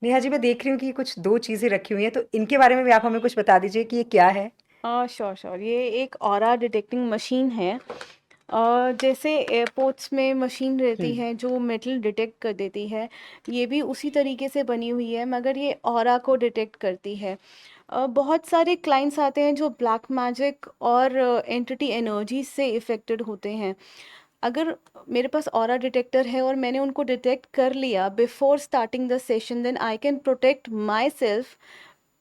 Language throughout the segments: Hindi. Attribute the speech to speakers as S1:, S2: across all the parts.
S1: नेहा जी, मैं देख रही हूँ कि कुछ 2 चीज़ें रखी हुई हैं, तो इनके बारे में भी आप हमें कुछ बता दीजिए कि ये क्या है?
S2: श्योर श्योर, ये एक ऑरा डिटेक्टिंग मशीन है। जैसे एयरपोर्ट्स में मशीन रहती
S1: हुँ,
S2: है जो मेटल डिटेक्ट कर देती है, ये भी उसी तरीके से बनी हुई है, मगर ये ऑरा को डिटेक्ट करती है। बहुत सारे क्लाइंट्स आते हैं जो ब्लैक मैजिक और एंटिटी एनर्जी से इफ़ेक्टेड होते हैं। अगर मेरे पास ऑरा डिटेक्टर है और मैंने उनको डिटेक्ट कर लिया before starting the session, then I can protect myself.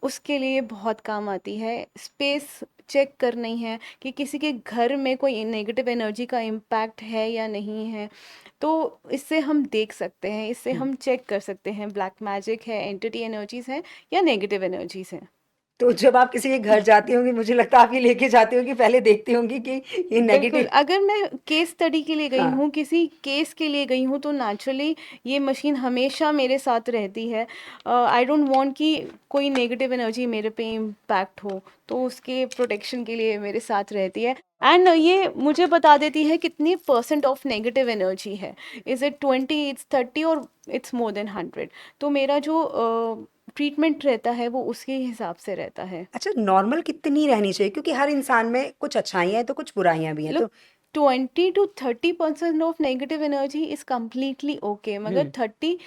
S2: उसके लिए बहुत काम आती है। स्पेस चेक करनी है कि किसी के घर में कोई नेगेटिव एनर्जी का इम्पैक्ट है या नहीं है, तो इससे हम देख सकते हैं, इससे
S1: हुँ।
S2: हम चेक कर सकते हैं ब्लैक मैजिक है, एंटिटी एनर्जीज है या नेगेटिव एनर्जीज हैं।
S1: तो जब आप किसी के घर जाती होंगी, मुझे लगता है आप ये लेके जाती होंगी, पहले देखती होंगी कि ये
S2: बिल्कुल,
S1: नेगेटिव।
S2: अगर मैं केस स्टडी के लिए गई
S1: हाँ,
S2: हूँ, किसी केस के लिए गई हूँ, तो नेचुरली ये मशीन हमेशा मेरे साथ रहती है। आई डोंट वांट कि कोई नेगेटिव एनर्जी मेरे पे इम्पैक्ट हो, तो उसके प्रोटेक्शन के लिए मेरे साथ रहती है। एंड ये मुझे बता देती है कितनी परसेंट ऑफ नेगेटिव एनर्जी है। इज़ इट 20, इट्स 30 और इट्स मोर देन 100। तो मेरा जो ट्रीटमेंट रहता है वो उसके हिसाब से रहता है।
S1: अच्छा, नॉर्मल कितनी रहनी चाहिए? क्योंकि हर इंसान में कुछ अच्छाइयाँ हैं, तो कुछ बुराइयाँ भी हैं,
S2: लुक,
S1: तो
S2: 20 to 30% of negative energy is completely okay, मगर
S1: हुँ।
S2: 30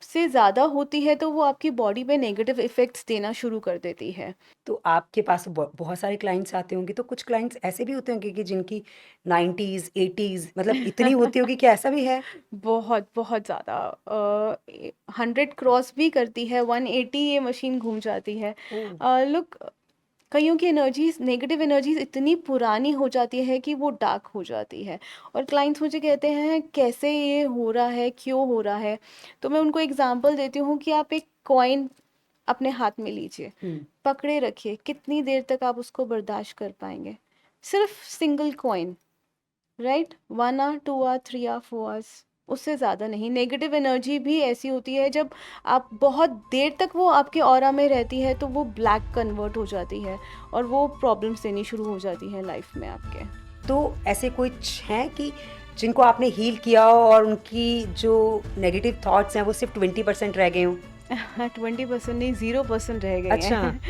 S2: से ज़्यादा होती है तो वो आपकी बॉडी पे नेगेटिव इफेक्ट्स देना शुरू कर देती है।
S1: तो आपके पास बहुत सारे क्लाइंट्स आते होंगे, तो कुछ क्लाइंट्स ऐसे भी होते होंगे कि जिनकी 90s 80s मतलब इतनी होती होगी, क्या ऐसा भी है?
S2: बहुत बहुत ज़्यादा। 100 क्रॉस भी करती है, 180 ये मशीन घूम जाती है।
S1: ओह!
S2: लुक, कईयों की एनर्जीज, नेगेटिव एनर्जीज इतनी पुरानी हो जाती है कि वो डार्क हो जाती है। और क्लाइंट्स मुझे कहते हैं कैसे ये हो रहा है, क्यों हो रहा है। तो मैं उनको एग्जांपल देती हूँ कि आप एक कॉइन अपने हाथ में लीजिए,
S1: हुँ।
S2: पकड़े रखिए, कितनी देर तक आप उसको बर्दाश्त कर पाएंगे? सिर्फ single coin, right? 1 hour, 2 hour, 3 hour, 4 hours, उससे ज़्यादा नहीं। नेगेटिव एनर्जी भी ऐसी होती है, जब आप बहुत देर तक वो आपके ऑरा में रहती है तो वो ब्लैक कन्वर्ट हो जाती है और वो प्रॉब्लम्स देनी शुरू हो जाती हैं लाइफ में आपके।
S1: तो ऐसे कुछ हैं कि जिनको आपने हील किया हो और उनकी जो नेगेटिव थॉट्स हैं, वो सिर्फ़ 20% रह गए हों?
S2: 20% नहीं, 0% रह गए
S1: अच्छा।
S2: हैं।